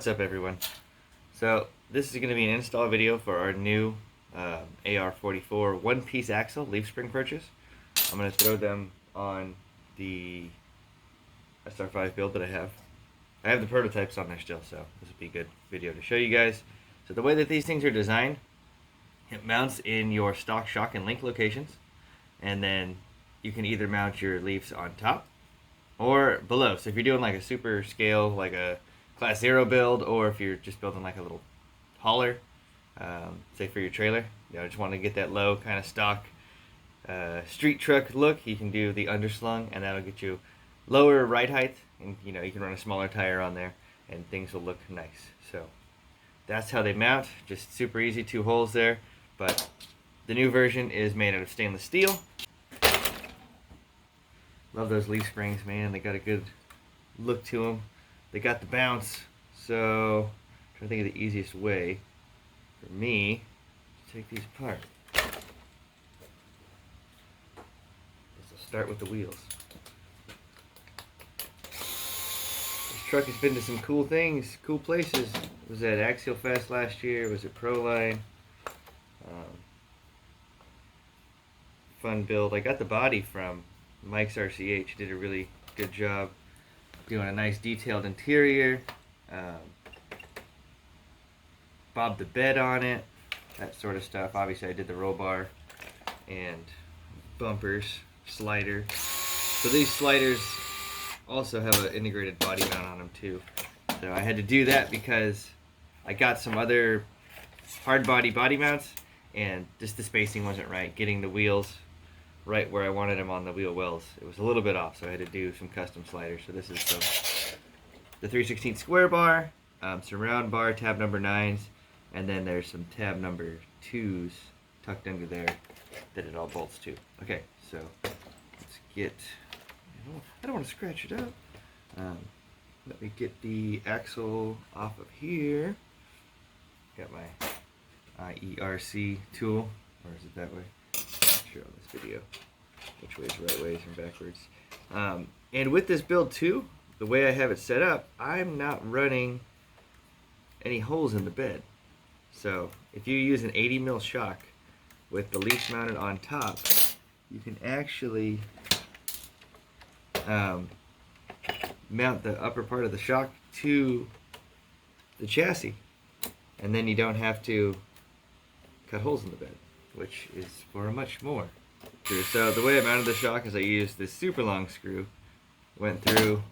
What's up, everyone? So this is going to be an install video for our new AR44 one-piece axle leaf spring perches. I'm going to throw them on the SR5 build that I have. I have the prototypes on there still, so this would be a good video to show you guys. So the way that these things are designed, it mounts in your stock shock and link locations, and then you can either mount your leaves on top or below. So if you're doing like a super scale, like a Class 0 build, or if you're just building like a little hauler, say for your trailer, just want to get that low kind of stock street truck look, you can do the underslung, and that'll get you lower ride height, and you can run a smaller tire on there, and things will look nice. So that's how they mount, just super easy, 2 holes there. But the new version is made out of stainless steel. Love those leaf springs, man. They got a good look to them. They got the bounce, so I'm trying to think of the easiest way for me to take these apart. Let's start with the wheels. This truck has been to some cool things, cool places. Was at Axial Fest last year, was at Proline. Fun build. I got the body from Mike's RCH, did a really good job doing a nice detailed interior, bobbed the bed on it, that sort of stuff. Obviously I did the roll bar and bumpers, slider. So these sliders also have an integrated body mount on them too. So I had to do that because I got some other hard body mounts and just the spacing wasn't right. Getting the wheels right where I wanted them on the wheel wells, it was a little bit off, so I had to do some custom sliders. So this is the 3/16 square bar, some round bar tab number 9s, and then there's some tab number 2s tucked under there that it all bolts to. Okay, so let's get, I don't want to scratch it up. Let me get the axle off of here. Got my IERC tool, or is it that way? On this video, which way is right ways and backwards. And with this build too, the way I have it set up, I'm not running any holes in the bed. So if you use an 80 mil shock with the leaf mounted on top, you can actually mount the upper part of the shock to the chassis, and then you don't have to cut holes in the bed, which is for a much more. So the way I mounted the shock is I used this super long screw, went through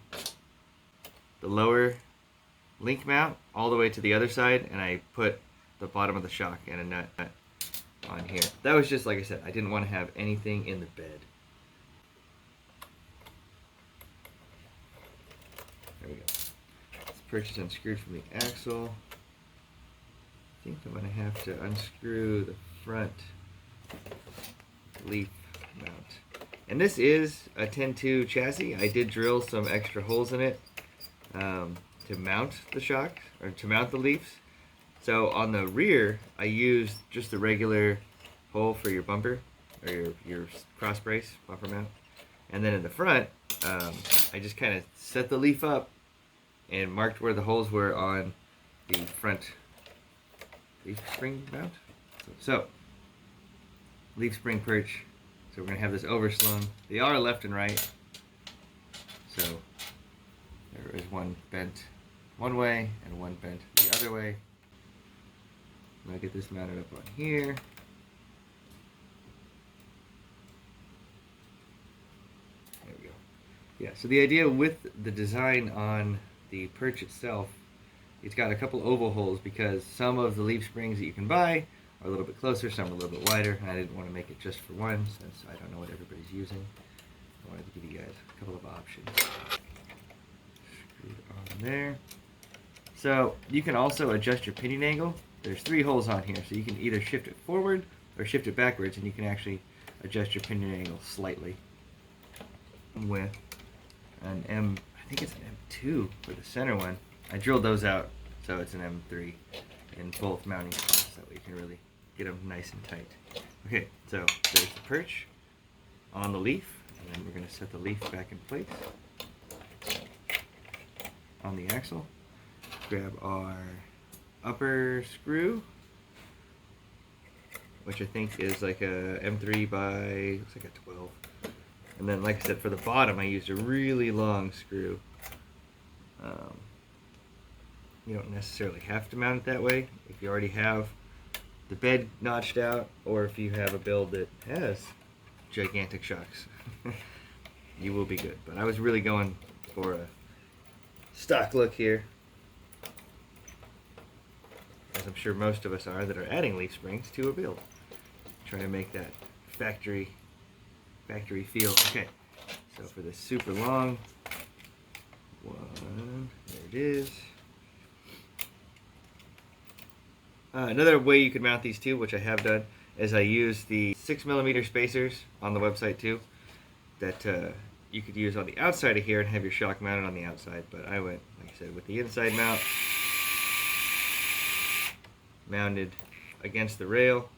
the lower link mount all the way to the other side, and I put the bottom of the shock and a nut on here. That was just, like I said, I didn't want to have anything in the bed. There we go. This perch is unscrewed from the axle. I think I'm going to have to unscrew the front leaf mount. And this is a 10-2 chassis. I did drill some extra holes in it to mount the shock, or to mount the leaves. So on the rear, I used just a regular hole for your bumper, or your cross brace bumper mount. And then in the front, I just kind of set the leaf up and marked where the holes were on the front leaf spring mount. So leaf spring perch. So we're going to have this overslung. They are left and right. So there is one bent one way and one bent the other way. I'm going to get this mounted up on here. There we go. Yeah, so the idea with the design on the perch itself, it's got a couple oval holes because some of the leaf springs that you can buy are a little bit closer, some are a little bit wider, and I didn't want to make it just for one since I don't know what everybody's using. I wanted to give you guys a couple of options. Screw it on there. So you can also adjust your pinion angle. There's 3 holes on here, so you can either shift it forward or shift it backwards, and you can actually adjust your pinion angle slightly with an M, I think it's an M2 for the center one. I drilled those out, so it's an M3 in both mounting spots, that way you can really get them nice and tight. Okay, so there's the perch on the leaf, and then we're going to set the leaf back in place on the axle. grab our upper screw, which I think is like a M3 by, looks like a 12. And then, like I said, for the bottom, I used a really long screw. You don't necessarily have to mount it that way if you already have the bed notched out, or if you have a build that has gigantic shocks. You will be good. But I was really going for a stock look here, as I'm sure most of us are that are adding leaf springs to a build. Trying to make that factory feel. Okay, so for this super long one, there it is. Another way you could mount these too, which I have done, is I use the 6mm spacers on the website too, that you could use on the outside of here and have your shock mounted on the outside. But I went, like I said, with the inside mount, mounted against the rail,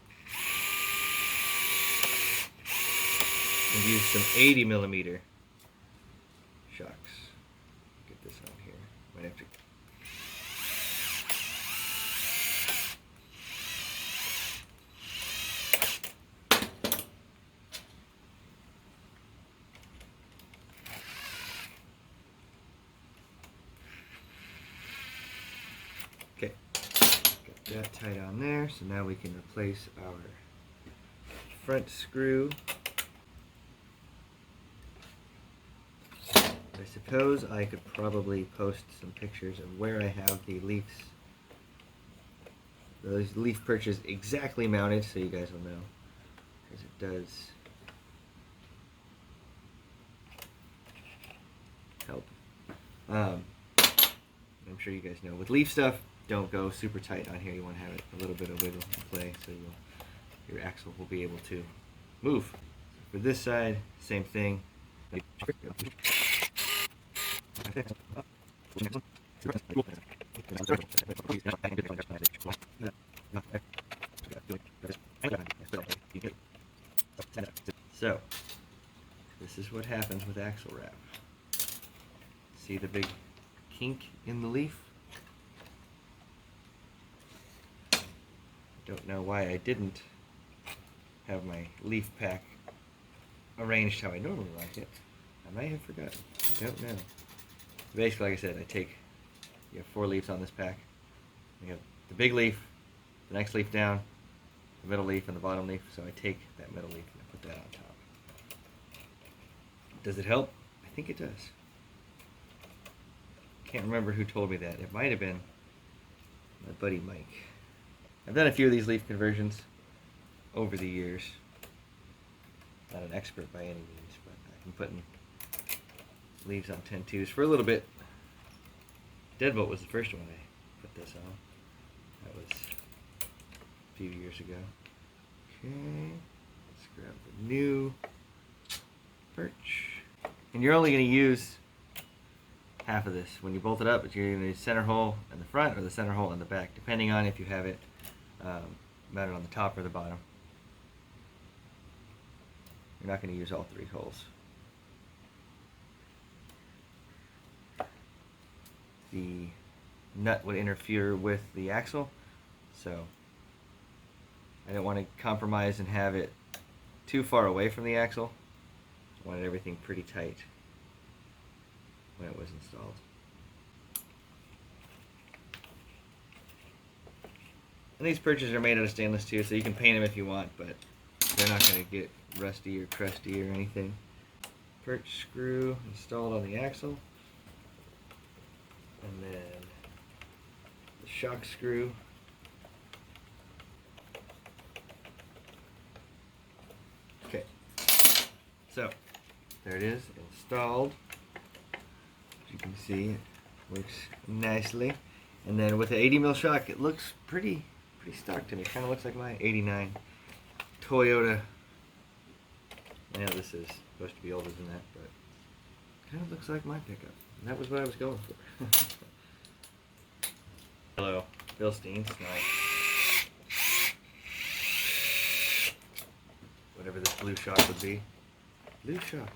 and used some 80mm shocks. Get this on here. Might have to. Okay, got that tight on there, so now we can replace our front screw. I suppose I could probably post some pictures of where I have the leaves, those leaf perches exactly mounted, so you guys will know, because it does help. I'm sure you guys know, with leaf stuff, don't go super tight on here. You want to have it a little bit of wiggle and play, so your axle will be able to move. For this side, same thing. So, this is what happens with axle wrap. See the big kink in the leaf? Don't know why I didn't have my leaf pack arranged how I normally like it. I might have forgotten. I don't know. Basically, like I said, you have 4 leaves on this pack. You have the big leaf, the next leaf down, the middle leaf, and the bottom leaf. So I take that middle leaf and I put that on top. Does it help? I think it does. Can't remember who told me that. It might have been my buddy Mike. I've done a few of these leaf conversions over the years. Not an expert by any means, but I've been putting leaves on 10-2s for a little bit. Deadbolt was the first one I put this on. That was a few years ago. Okay, let's grab the new perch. And you're only going to use half of this. When you bolt it up, it's either the center hole in the front or the center hole in the back, depending on if you have it mounted on the top or the bottom. You're not going to use all 3 holes. The nut would interfere with the axle, so I didn't want to compromise and have it too far away from the axle. I wanted everything pretty tight when it was installed. And these perches are made out of stainless too, so you can paint them if you want, but they're not going to get rusty or crusty or anything. Perch screw installed on the axle. And then the shock screw. Okay, so there it is, installed. As you can see, it works nicely. And then with the 80mm shock, it looks pretty stock to me. It kind of looks like my '89 Toyota. I know this is supposed to be older than that, but it kind of looks like my pickup. And that was what I was going for. Hello, Philistines. Nice. Whatever this blue shock would be. Blue shock.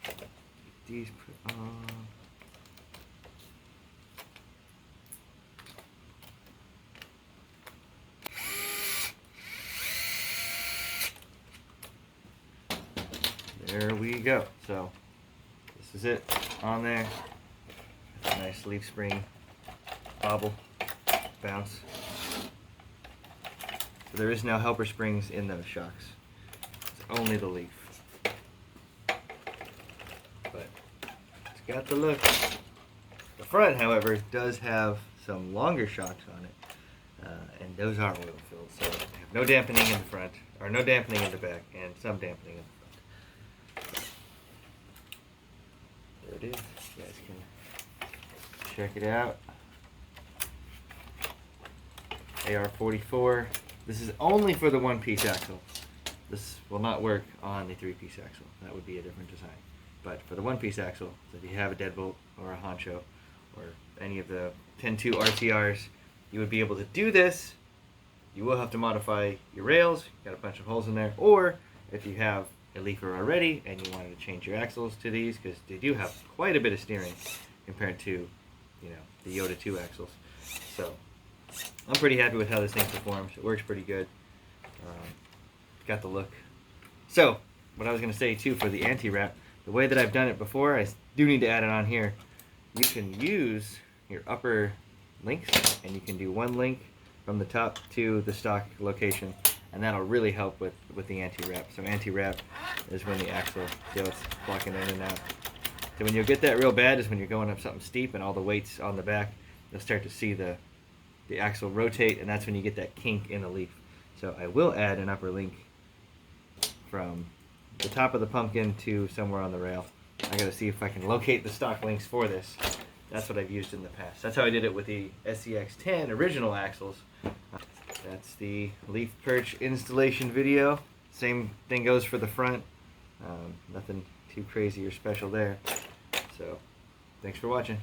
Get these put on. there we go. So this is it on there. It's a nice leaf spring bobble bounce. So there is no helper springs in those shocks. It's only the leaf. But it's got the look. The front, however, does have some longer shocks on it. And those aren't oil filled, so they have no dampening in the front, or no dampening in the back, and some dampening in the front. There it is. You guys can check it out. AR44. This is only for the one-piece axle. This will not work on the three-piece axle. That would be a different design. But for the one-piece axle, so if you have a deadbolt or a honcho or any of the 10.2 RTRs, you would be able to do this. You will have to modify your rails. Got a bunch of holes in there. Or if you have a leafer already and you wanted to change your axles to these, because they do have quite a bit of steering compared to, you know, the Yoda 2 axles. So I'm pretty happy with how this thing performs. It works pretty good. Got the look. So what I was going to say too for the anti-wrap, the way that I've done it before, I do need to add it on here. You can use your upper links, and you can do one link from the top to the stock location, and that'll really help with the anti-wrap. So anti-wrap is when the axle goes flocking in and out. So when you'll get that real bad is when you're going up something steep and all the weight's on the back. You'll start to see the axle rotate, and that's when you get that kink in the leaf. So I will add an upper link from the top of the pumpkin to somewhere on the rail. I gotta see if I can locate the stock links for this. That's what I've used in the past. That's how I did it with the SCX-10 original axles. That's the leaf perch installation video. Same thing goes for the front. Nothing too crazy or special there. So, thanks for watching.